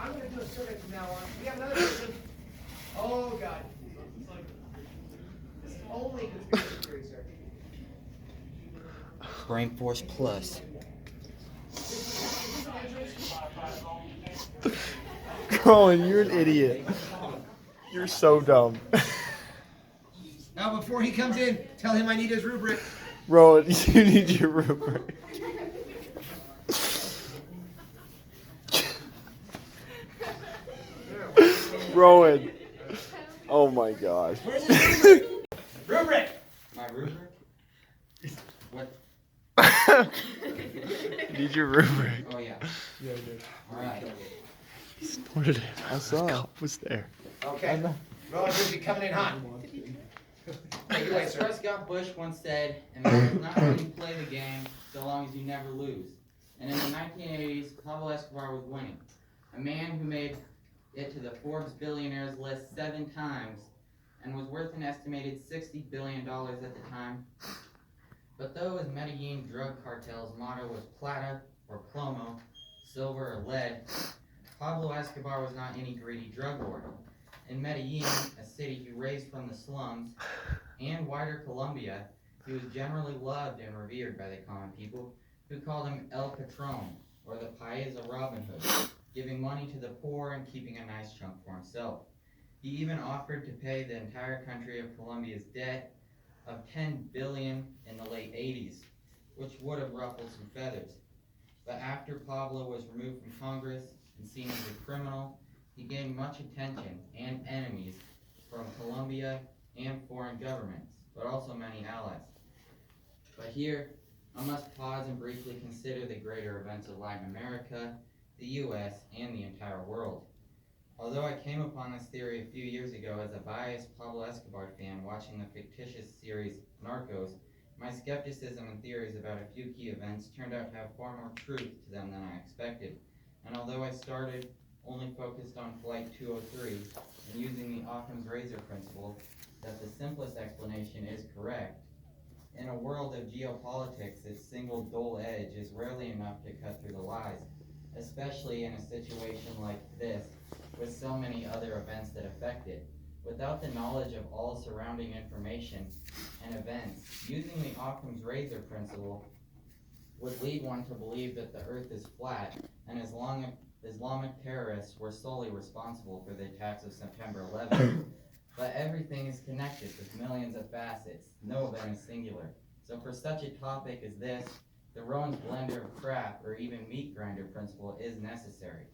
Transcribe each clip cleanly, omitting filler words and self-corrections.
I'm going to do a survey from now on. We have another person. Oh, God. This is only conspiracy theory, sir. Brainforce Plus. Colin, you're an idiot. You're so dumb. Now, before he comes in, tell him I need his rubric. Rowan, you need your rubric. Rowan. Oh my gosh. Where's his rubric? Rubric! My rubric? What? Need your rubric. Oh, yeah. Yeah, I did. Alright. Snorted it. I saw. The cup was there. Okay. Rowan Ruby coming in hot. Take it away, As sir. Prescott Bush once said, America's not when you play the game, so long as you never lose. And in the 1980s, Pablo Escobar was winning. A man who made it to the Forbes billionaires list 7 times and was worth an estimated $60 billion at the time. But though his Medellin drug cartel's motto was plata or plomo, silver or lead, Pablo Escobar was not any greedy drug lord. In Medellin, a city he raised from the slums, and wider Colombia, he was generally loved and revered by the common people, who called him El Patron, or the Paisa Robin Hood, giving money to the poor and keeping a nice chunk for himself. He even offered to pay the entire country of Colombia's debt of $10 billion in the late 80s, which would have ruffled some feathers. But after Pablo was removed from Congress and seen as a criminal, he gained much attention and enemies from Colombia and foreign governments, but also many allies. But here, I must pause and briefly consider the greater events of Latin America, the US, and the entire world. Although I came upon this theory a few years ago as a biased Pablo Escobar fan watching the fictitious series Narcos, my skepticism and theories about a few key events turned out to have far more truth to them than I expected. And although I started only focused on Flight 203 and using the Occam's razor principle, that the simplest explanation is correct, in a world of geopolitics, its single dull edge is rarely enough to cut through the lies, especially in a situation like this, with so many other events that affect it. Without the knowledge of all surrounding information and events, using the Occam's razor principle would lead one to believe that the earth is flat, and Islamic terrorists were solely responsible for the attacks of September 11th. But everything is connected with millions of facets. No event is singular. So for such a topic as this, the Rowan's blender of crap or even meat grinder principle is necessary.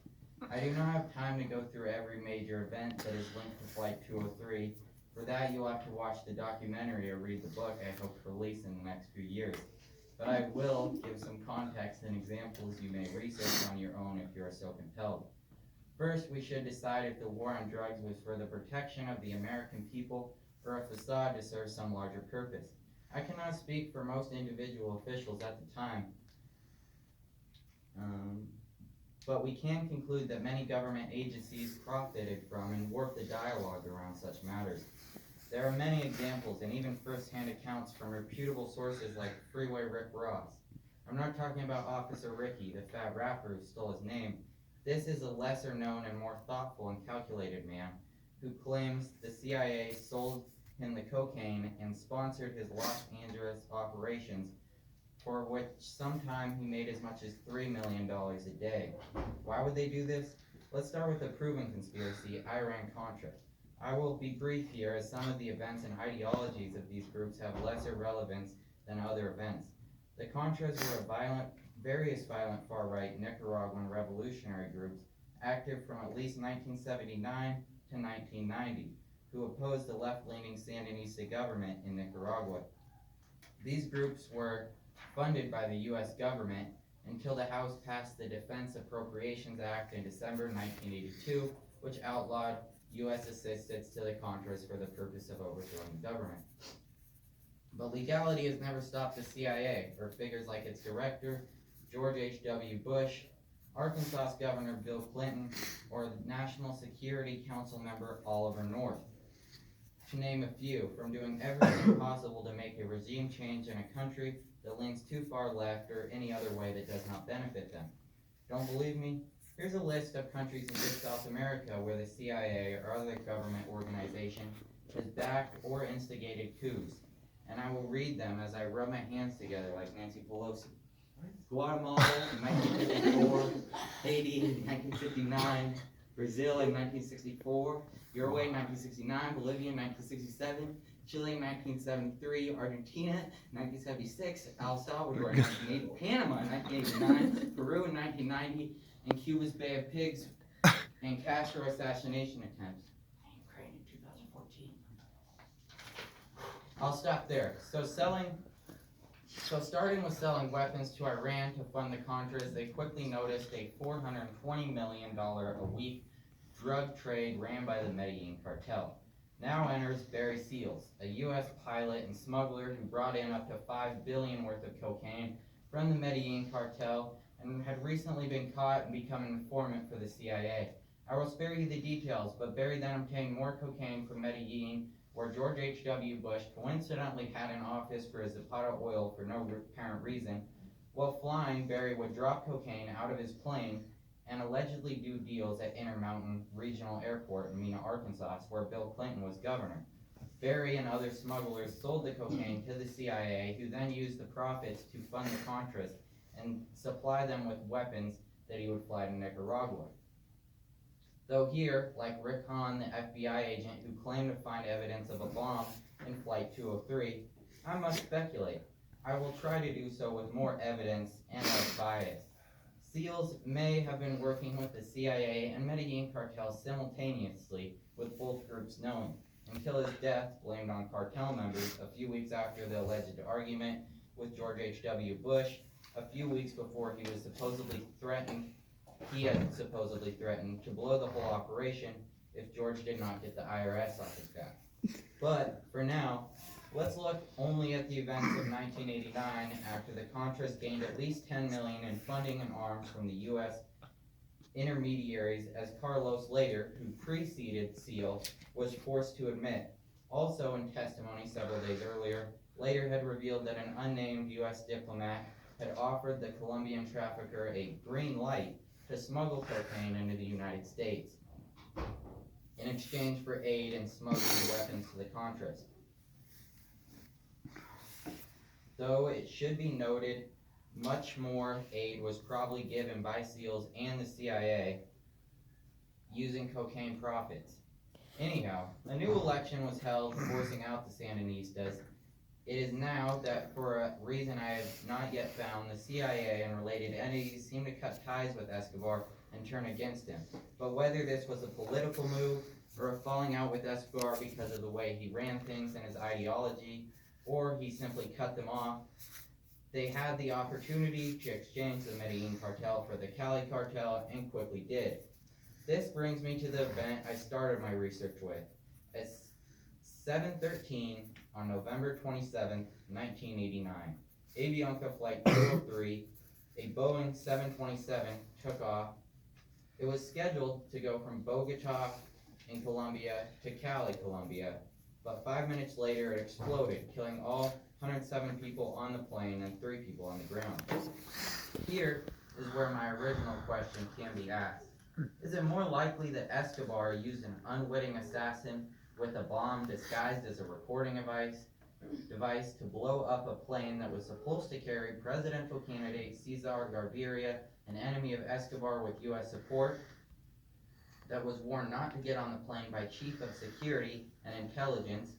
I do not have time to go through every major event that is linked to Flight 203. For that, you'll have to watch the documentary or read the book I hope to release in the next few years. But I will give some context and examples you may research on your own if you are so compelled. First, we should decide if the war on drugs was for the protection of the American people or a facade to serve some larger purpose. I cannot speak for most individual officials at the time, but we can conclude that many government agencies profited from and warped the dialogue around such matters. There are many examples and even first-hand accounts from reputable sources like Freeway Rick Ross. I'm not talking about Officer Ricky, the fat rapper who stole his name. This is a lesser-known and more thoughtful and calculated man who claims the CIA sold him the cocaine and sponsored his Los Angeles operations, for which sometime he made as much as $3 million a day. Why would they do this? Let's start with the proven conspiracy, Iran-Contra. I will be brief here, as some of the events and ideologies of these groups have lesser relevance than other events. The Contras were various violent far-right Nicaraguan revolutionary groups, active from at least 1979 to 1990, who opposed the left-leaning Sandinista government in Nicaragua. These groups were funded by the U.S. government until the House passed the Defense Appropriations Act in December 1982, which outlawed U.S. assistance to the Contras for the purpose of overthrowing the government. But legality has never stopped the CIA, or figures like its director, George H.W. Bush, Arkansas Governor Bill Clinton, or the National Security Council member Oliver North, to name a few, from doing everything possible to make a regime change in a country that leans too far left or any other way that does not benefit them. Don't believe me? Here's a list of countries in just South America where the CIA or other government organization has backed or instigated coups. And I will read them as I rub my hands together like Nancy Pelosi. Guatemala in 1954, Haiti in 1959, Brazil in 1964, Uruguay in 1969, Bolivia in 1967, Chile in 1973, Argentina in 1976, El Salvador in 1980, Panama in 1989, Peru in 1990, and Cuba's Bay of Pigs and Castro assassination attempts. And Ukraine in 2014. I'll stop there. So starting with selling weapons to Iran to fund the Contras, they quickly noticed a $420 million a week drug trade ran by the Medellin cartel. Now enters Barry Seals, a U.S. pilot and smuggler who brought in up to $5 billion worth of cocaine from the Medellin cartel and had recently been caught and become an informant for the CIA. I will spare you the details, but Barry then obtained more cocaine from Medellin, where George H.W. Bush coincidentally had an office for his Zapata oil for no apparent reason. While flying, Barry would drop cocaine out of his plane and allegedly do deals at Intermountain Regional Airport in Mena, Arkansas, where Bill Clinton was governor. Barry and other smugglers sold the cocaine to the CIA, who then used the profits to fund the Contras and supply them with weapons that he would fly to Nicaragua. Though here, like Rick Hahn, the FBI agent who claimed to find evidence of a bomb in Flight 203, I must speculate. I will try to do so with more evidence and less bias. Seals may have been working with the CIA and Medellin cartel simultaneously, with both groups knowing, until his death, blamed on cartel members a few weeks after the alleged argument with George H.W. Bush, a few weeks before he had supposedly threatened to blow the whole operation if George did not get the IRS off his back. But for now, let's look only at the events of 1989 after the Contras gained at least $10 million in funding and arms from the U.S. intermediaries, as Carlos later, who preceded Seal, was forced to admit. Also in testimony several days earlier, later had revealed that an unnamed U.S. diplomat had offered the Colombian trafficker a green light to smuggle cocaine into the United States in exchange for aid in smuggling weapons to the Contras. Though it should be noted, much more aid was probably given by SEALs and the CIA using cocaine profits. Anyhow, a new election was held, forcing out the Sandinistas. It is now that, for a reason I have not yet found, the CIA and related entities seem to cut ties with Escobar and turn against him. But whether this was a political move or a falling out with Escobar because of the way he ran things and his ideology, or he simply cut them off, they had the opportunity to exchange the Medellin cartel for the Cali cartel and quickly did. This brings me to the event I started my research with. At 7:13 on November 27, 1989, Avianca Flight 203, a Boeing 727, took off. It was scheduled to go from Bogota in Colombia to Cali, Colombia, but 5 minutes later it exploded, killing all 107 people on the plane and 3 people on the ground. Here is where my original question can be asked. Is it more likely that Escobar used an unwitting assassin with a bomb disguised as a recording device to blow up a plane that was supposed to carry presidential candidate Cesar Gaviria, an enemy of Escobar with U.S. support, that was warned not to get on the plane by Chief of Security and Intelligence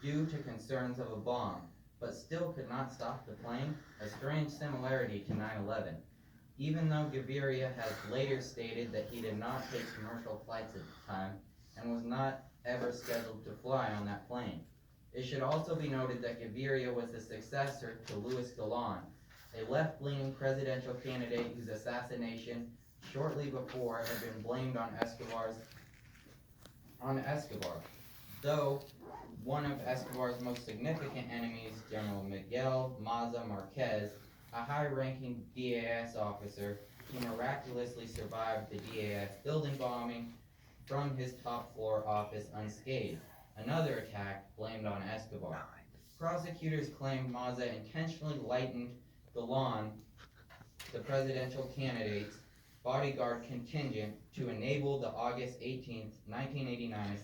due to concerns of a bomb, but still could not stop the plane? A strange similarity to 9/11. Even though Gaviria has later stated that he did not take commercial flights at the time and was not ever scheduled to fly on that plane. It should also be noted that Gaviria was the successor to Luis Galan, a left-leaning presidential candidate whose assassination shortly before had been blamed on Escobar. Though one of Escobar's most significant enemies, General Miguel Maza Marquez, a high-ranking DAS officer who miraculously survived the DAS building bombing from his top-floor office unscathed. Another attack blamed on Escobar. Prosecutors claimed Maza intentionally lightened Galan, the presidential candidate's bodyguard contingent to enable the August 18th, 1989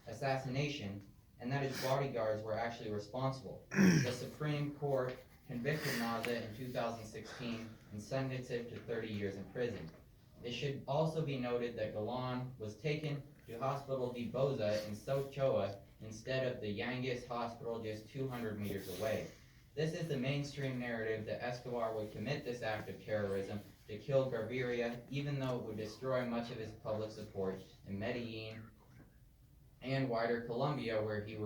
assassination, and that his bodyguards were actually responsible. The Supreme Court convicted Maza in 2016 and sentenced him to 30 years in prison. It should also be noted that Galan was taken to Hospital de Boza in South Choa instead of the Yangus Hospital just 200 meters away. This is the mainstream narrative that Escobar would commit this act of terrorism to kill Gaviria, even though it would destroy much of his public support in Medellin and wider Colombia, where he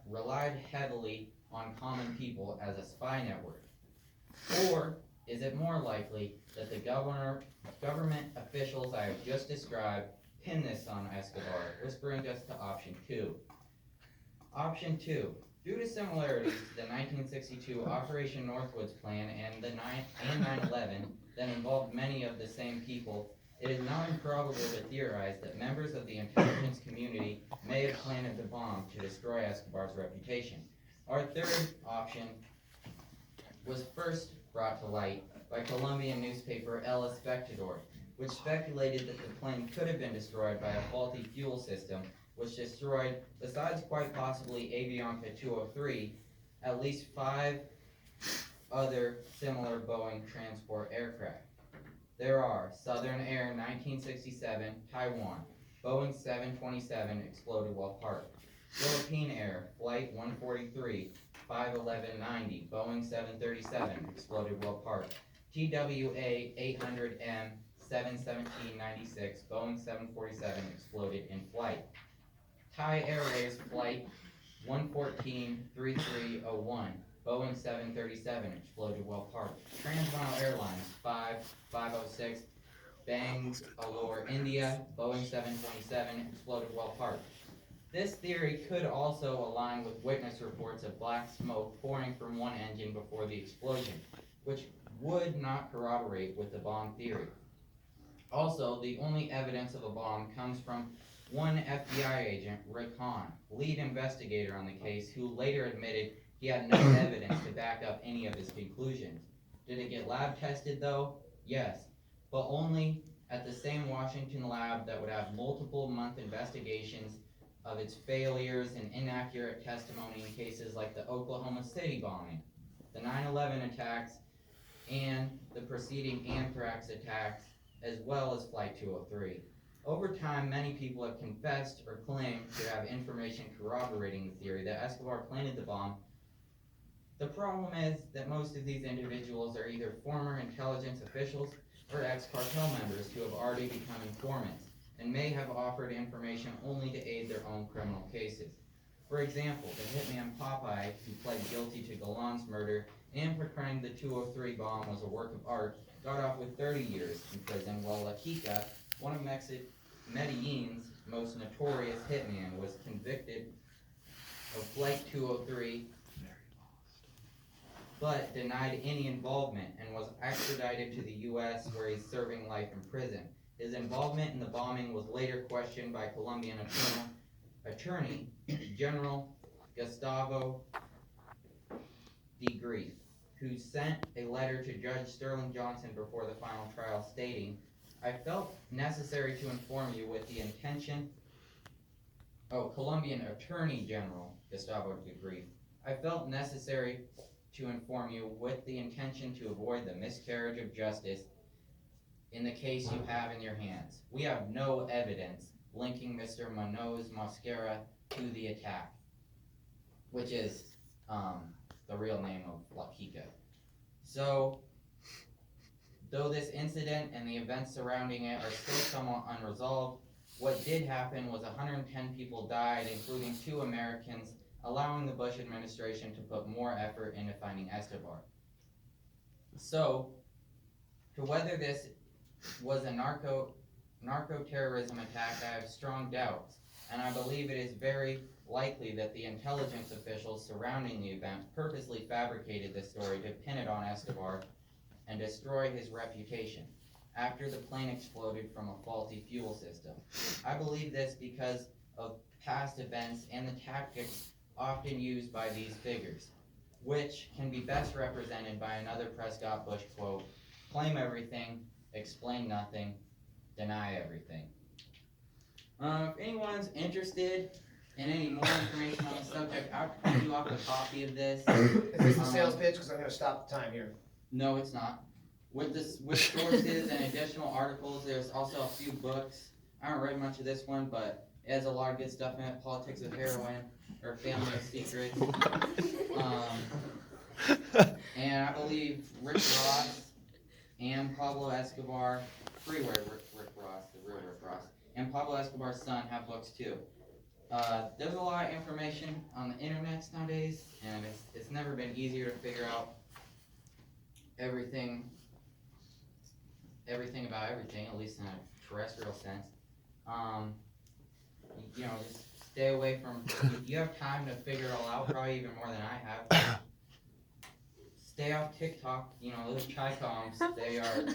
relied heavily on common people as a spy network? Or is it more likely that the government officials I have just described pin this on Escobar, which brings us to option 2. Option 2. Due to similarities to the 1962 Operation Northwoods plan and 9/11 that involved many of the same people, it is not improbable to theorize that members of the intelligence community may have planted the bomb to destroy Escobar's reputation. Our third option was first brought to light by Colombian newspaper El Espectador, which speculated that the plane could have been destroyed by a faulty fuel system, which destroyed, besides quite possibly Avianca 203, at least 5 other similar Boeing transport aircraft. There are Southern Air 1967, Taiwan, Boeing 727 exploded while parked. Philippine Air, Flight 143, 51190, Boeing 737 exploded while parked. TWA 800M 71796, Boeing 747 exploded in flight. Thai Airways Flight 114-3301, Boeing 737 exploded while parked. Transcontinental Airlines 5506, Bangalore, India, Boeing 727 exploded while parked. This theory could also align with witness reports of black smoke pouring from one engine before the explosion, which would not corroborate with the bomb theory. Also, the only evidence of a bomb comes from one FBI agent, Rick Hahn, lead investigator on the case, who later admitted he had no evidence to back up any of his conclusions. Did it get lab tested though? Yes, but only at the same Washington lab that would have multiple month investigations of its failures and inaccurate testimony in cases like the Oklahoma City bombing, the 9/11 attacks, and the preceding anthrax attacks, as well as Flight 203. Over time, many people have confessed or claimed to have information corroborating the theory that Escobar planted the bomb. The problem is that most of these individuals are either former intelligence officials or ex-cartel members who have already become informants and may have offered information only to aid their own criminal cases. For example, the hitman Popeye, who pled guilty to Galan's murder and proclaimed the 203 bomb was a work of art, got off with 30 years in prison, while La Kika, one of Medellin's most notorious hitmen, was convicted of Flight 203 but denied any involvement and was extradited to the U.S. where he's serving life in prison. His involvement in the bombing was later questioned by Colombian Attorney General Gustavo de Grief, who sent a letter to Judge Sterling Johnson before the final trial stating, "I felt necessary to inform you with the intention." Colombian Attorney General Gustavo de Grief, "I felt necessary to inform you with the intention to avoid the miscarriage of justice in the case you have in your hands. We have no evidence linking Mr. Munoz Mosquera to the attack," which is the real name of La Kika. So, though this incident and the events surrounding it are still somewhat unresolved, what did happen was 110 people died, including 2 Americans, allowing the Bush administration to put more effort into finding Escobar. So, to whether this was a narco-terrorism attack, I have strong doubts, and I believe it is very likely that the intelligence officials surrounding the event purposely fabricated this story to pin it on Escobar and destroy his reputation after the plane exploded from a faulty fuel system. I believe this because of past events and the tactics often used by these figures, which can be best represented by another Prescott Bush quote, "Claim everything, explain nothing, deny everything. If anyone's interested in any more information on the subject, I'll print you off a copy of this. Is this the sales pitch? Because I'm going to stop the time here. No, it's not. With sources and additional articles, there's also a few books. I haven't read much of this one, but it has a lot of good stuff in it. Politics of Heroin, or Family of Secrets. And I believe Rick Ross and Pablo Escobar, freeway Rick Ross, the real Rick Ross, and Pablo Escobar's son have books too. There's a lot of information on the internet nowadays, and it's never been easier to figure out everything about everything, at least in a terrestrial sense. Just stay away from, if you have time to figure it all out, probably even more than I have. Stay off TikTok, those Chi-Coms,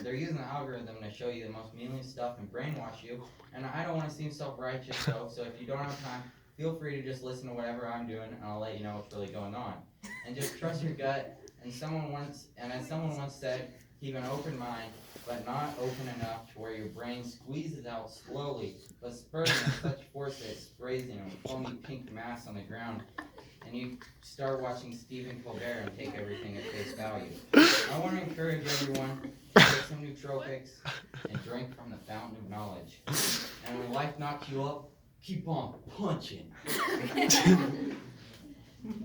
they're using the algorithm to show you the most meaningless stuff and brainwash you. And I don't want to seem self-righteous though, so if you don't have time, feel free to just listen to whatever I'm doing and I'll let you know what's really going on. And just trust your gut, as someone once said, keep an open mind, but not open enough to where your brain squeezes out slowly, but spurting with such force that it sprays in a foamy pink mass on the ground. And you start watching Stephen Colbert and take everything at face value. I want to encourage everyone to take some nootropics and drink from the fountain of knowledge. And when life knocks you up, keep on punching.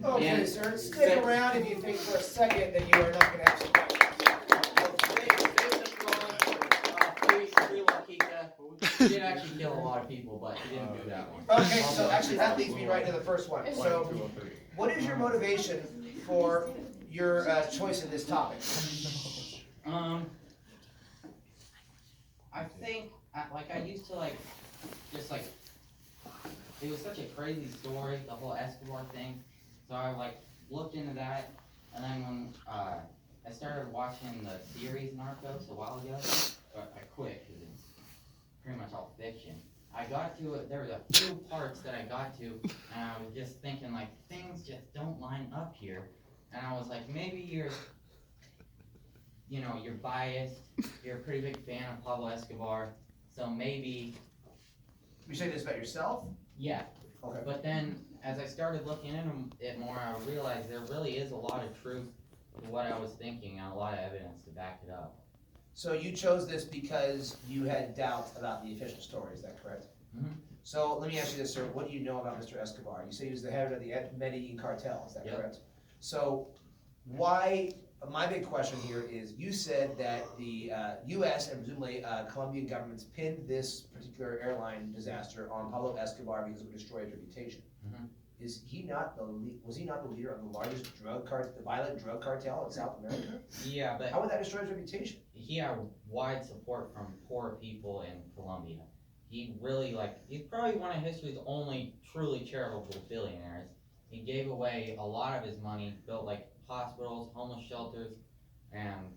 Okay, sir, stick around if you think for a second that you are not going to have some questions. He did actually kill a lot of people, but he didn't do that one. Okay, so actually that leads me right to the first one. So, what is your motivation for your choice in this topic? I think, I used to it was such a crazy story, the whole Escobar thing. So I looked into that, and then when I started watching the series Narcos a while ago, I quit because it's pretty much all fiction. I got to it, there were a few parts that I got to, and I was just thinking things just don't line up here. And I was like, maybe you're biased, you're a pretty big fan of Pablo Escobar, so maybe. You say this about yourself? Yeah. Okay. But then, as I started looking into it more, I realized there really is a lot of truth to what I was thinking and a lot of evidence to back it up. So you chose this because you had doubts about the official story, is that correct? Mm-hmm. So let me ask you this, sir. What do you know about Mr. Escobar? You say he was the head of the Medellin cartel, is that correct? So why, my big question here is, you said that the U.S. and presumably Colombian governments pinned this particular airline disaster on Pablo Escobar because it would destroy his reputation. Mm-hmm. Was he not the leader of the largest violent drug cartel in South America? Yeah, but how would that destroy his reputation? He had wide support from poor people in Colombia. He really he's probably one of history's only truly charitable billionaires. He gave away a lot of his money, built hospitals, homeless shelters, and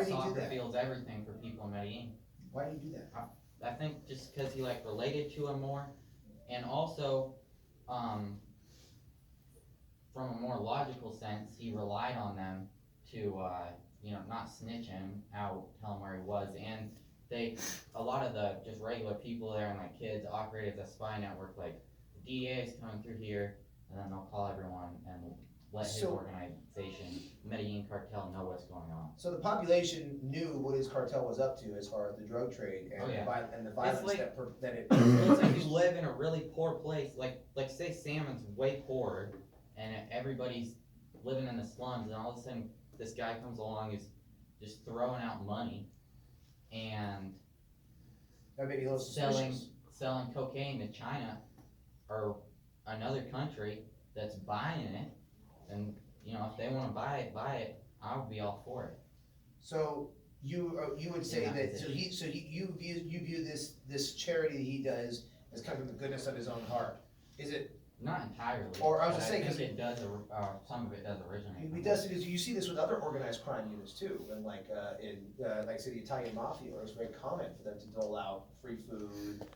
soccer fields, everything for people in Medellin. Why did he do that? I think just because he related to him more, and also from a more logical sense, he relied on them to not snitch him out, tell him where he was, and a lot of the just regular people there and kids operated as a spy network. The DEA is coming through here, and then they'll call everyone and let his organization, Medellin cartel, know what's going on. So the population knew what his cartel was up to as far as the drug trade and, the violence that it. It's like you live in a really poor place, say Salmon's way poorer, and everybody's living in the slums, and all of a sudden this guy comes along who's just throwing out money and that made me a little selling cocaine to China or another country that's buying it, and if they want to buy it, I would be all for it. So you would say that you view this charity that he does as coming from the goodness of his own heart. Is it? Not entirely. Or I was just saying, because it does, some of it does originate. He does. You see this with other organized crime units too, and say the Italian mafia, where it's very common for them to dole out free food,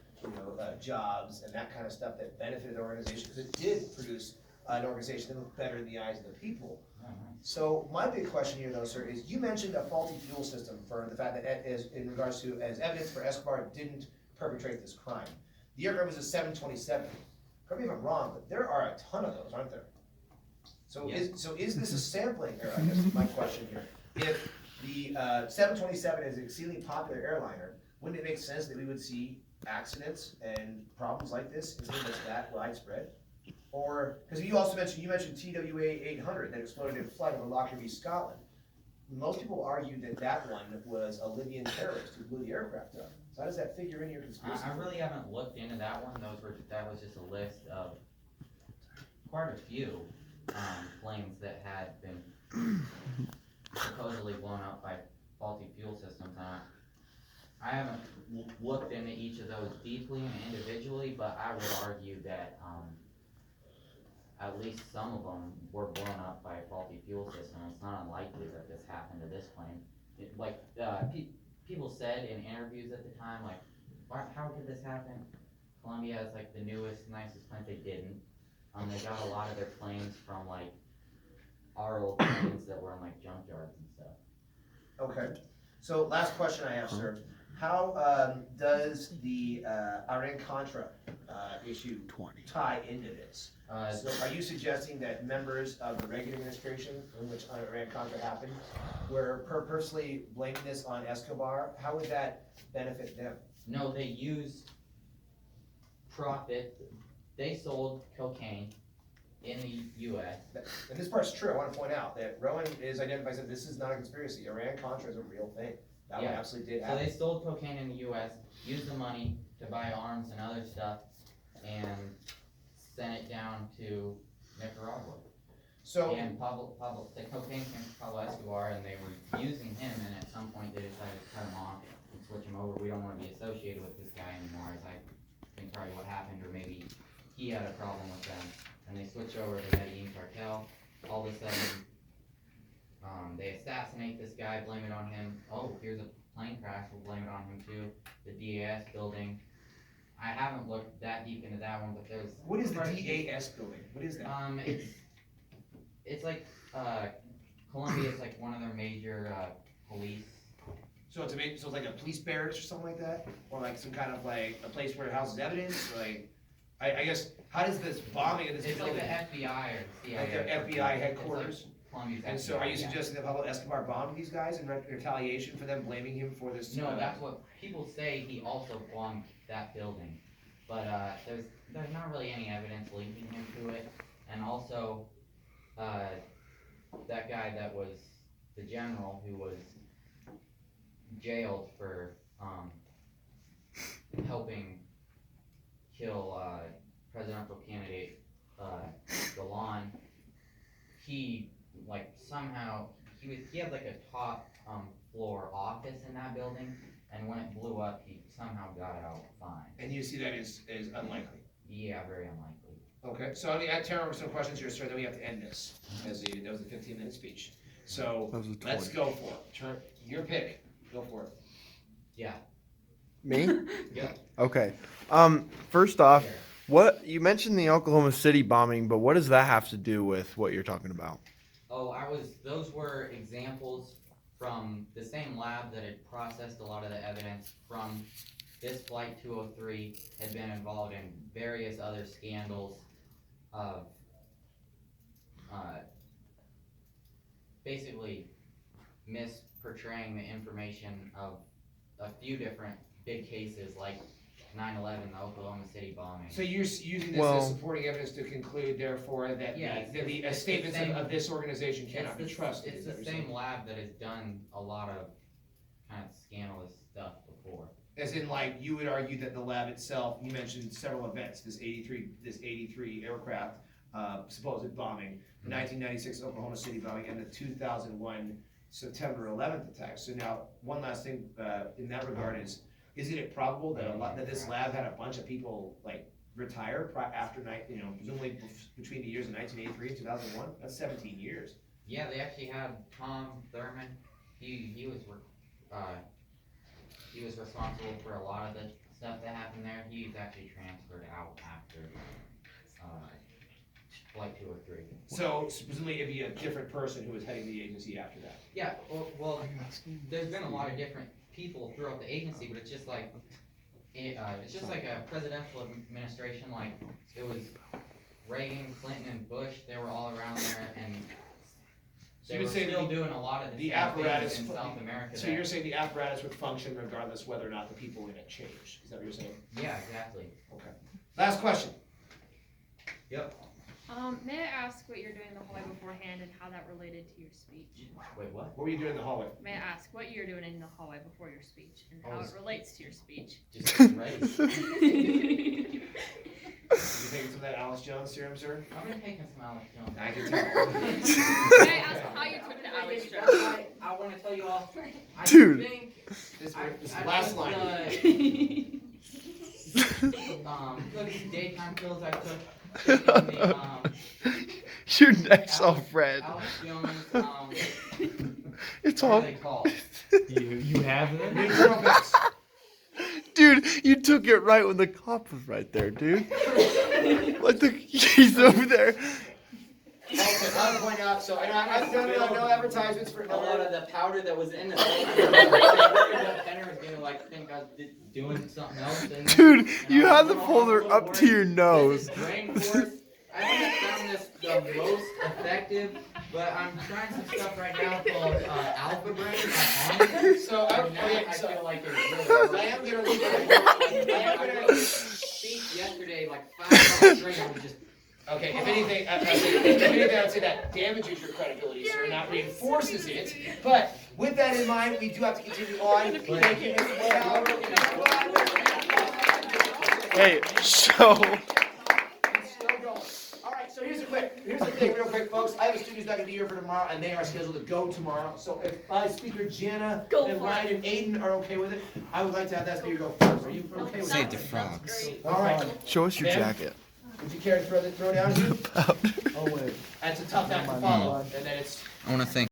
jobs, and that kind of stuff that benefited the organization because it did produce an organization that looked better in the eyes of the people. Oh, nice. So my big question here though, sir, is you mentioned a faulty fuel system for the fact that as in regards to, as evidence for Escobar didn't perpetrate this crime. The aircraft was a 727. Correct me if I'm wrong, but there are a ton of those, aren't there? So is this a sampling error, I guess is my question here. If the 727 is an exceedingly popular airliner, wouldn't it make sense that we would see accidents and problems like this in something that's that widespread? Or, because you mentioned TWA 800 that exploded in flight over Lockerbie, Scotland. Most people argue that that one was a Libyan terrorist who blew the aircraft up. So how does that figure in your conspiracy? I really haven't looked into that one. That was just a list of quite a few planes that had been supposedly blown up by faulty fuel systems. I haven't looked into each of those deeply and individually, but I would argue that at least some of them were blown up by a faulty fuel system. It's not unlikely that this happened to this plane. People said in interviews at the time, like, how could this happen? Columbia is like the newest, nicest plane. They didn't. They got a lot of their planes from like our old planes that were in like junkyards and stuff. Okay. So last question I have, sir. How does the Iran-Contra issue tie into this? So are you suggesting that members of the Reagan administration, in which Iran-Contra happened, were purposely blaming this on Escobar? How would that benefit them? No, they used profit. They sold cocaine in the U.S. And this part's true. I want to point out that Rowan is identified as this is not a conspiracy. Iran-Contra is a real thing. That one absolutely did happen. So they sold cocaine in the U.S., used the money to buy arms and other stuff, and sent it down to Nicaragua. So and Pablo, the cocaine came from Pablo Escobar, and they were using him, and at some point they decided to cut him off and switch him over. We don't want to be associated with this guy anymore, is I think probably what happened, or maybe he had a problem with them, and they switch over to Medellin cartel. All of a sudden, they assassinate this guy, blame it on him. Oh, here's a plane crash, we'll blame it on him too. The DAS building. I haven't looked that deep into that one, but there's... What is the DAS building? What is that? It's like, Colombia is like one of their major, police. So it's like a police barracks or something like that? Or like some kind of like a place where it houses evidence? Like, I guess, how does this bombing of this It's building? like the FBI or the CIA. Like the FBI headquarters? Colombia's And so FBI, are you yeah. suggesting that Pablo Escobar bombed these guys in retaliation for them blaming him for this? No, that's what people say. He also bombed that building, but there's not really any evidence linking him to it. And also, that guy that was the general who was jailed for helping kill presidential candidate Galan. He like somehow he had like a top floor office in that building, and when it blew up, he somehow got out fine. And you see that as unlikely? Yeah, very unlikely. Okay, so I'm gonna turn over some questions here, sir, then we have to end this, that was a 15-minute speech. So, That was a let's 20. go for it. Your pick, go for it. Yeah. Me? Yeah. Okay. First off, what you mentioned the Oklahoma City bombing, but what does that have to do with what you're talking about? Oh, those were examples from the same lab that had processed a lot of the evidence from this Flight 203, had been involved in various other scandals of basically misportraying the information of a few different big cases like 9/11, the Oklahoma City bombing. So you're using this as supporting evidence to conclude, therefore, that the statements of this organization cannot be trusted. It's the same lab that has done a lot of kind of scandalous stuff before. As in, like, you would argue that the lab itself, you mentioned several events, this 83 aircraft, supposed bombing, the 1996 Oklahoma City bombing, and the 2001 September 11th attack. So now, one last thing, in that regard isn't it probable that this lab had a bunch of people, like, retire after presumably between the years of 1983 and 2001? That's 17 years. Yeah, they actually had Tom Thurman. He was responsible for a lot of the stuff that happened there. He was actually transferred out after like 2 or 3. So presumably it'd be a different person who is heading the agency after that. Yeah, well, there's been a lot of different people throughout the agency, but it's just like a presidential administration. Like it was Reagan, Clinton, and Bush. They were all around there, and So they you were would say still doing a lot of the same apparatus things in South America. So you're saying the apparatus would function regardless whether or not the people in it changed. Is that what you're saying? Yeah, exactly. Okay. Last question. Yep. May I ask what you're doing in the hallway beforehand and how that related to your speech? Wait, what? What were you doing in the hallway? May I ask what you're doing in the hallway before your speech and how it relates to your speech? Just getting ready. You taking some of that Alice Jones serum, sir? I'm gonna take some Alex Jones. I can tell. May I ask how you took the Alex Jones? I want to tell you all. I Dude. Think This I last took, line. Cookies, daytime pills I took. Taking the, Your neck's all red. Alex Jones, It's what all. are they called? You have them? Internal picks. Dude, you took it right when the cop was right there, dude. Like he's over there. Okay, I'll point out. So I no advertisements for A lot of the powder that was in the Penner was gonna like think I was doing something else. In there. Dude, And you I had was the a folder little up to your worried. nose. This is Brainforce. I haven't found this the most effective, but I'm trying some stuff right now called Alpha Brain. So I feel like it's really. I am gonna leave it. I am gonna. Speak yesterday like 5 hours straight. I was just. Okay, if anything, I would say that damages your credibility, sir, not reinforces it. But with that in mind, we do have to continue on. Thank you, Mr. Pablo. Hey, so. It's still going. All right, so here's the thing, real quick, folks. I have a student who's not going to be here for tomorrow, and they are scheduled to go tomorrow. So if Speaker Jana Go and for Ryan and Aiden are okay with it, I would like to have that speaker go first. Are you okay with Save that? the frogs. All right. Show us your Ma'am? jacket. Would you care to throw down, Hugh? Powder. That's a tough act to follow, and then it's. I want to thank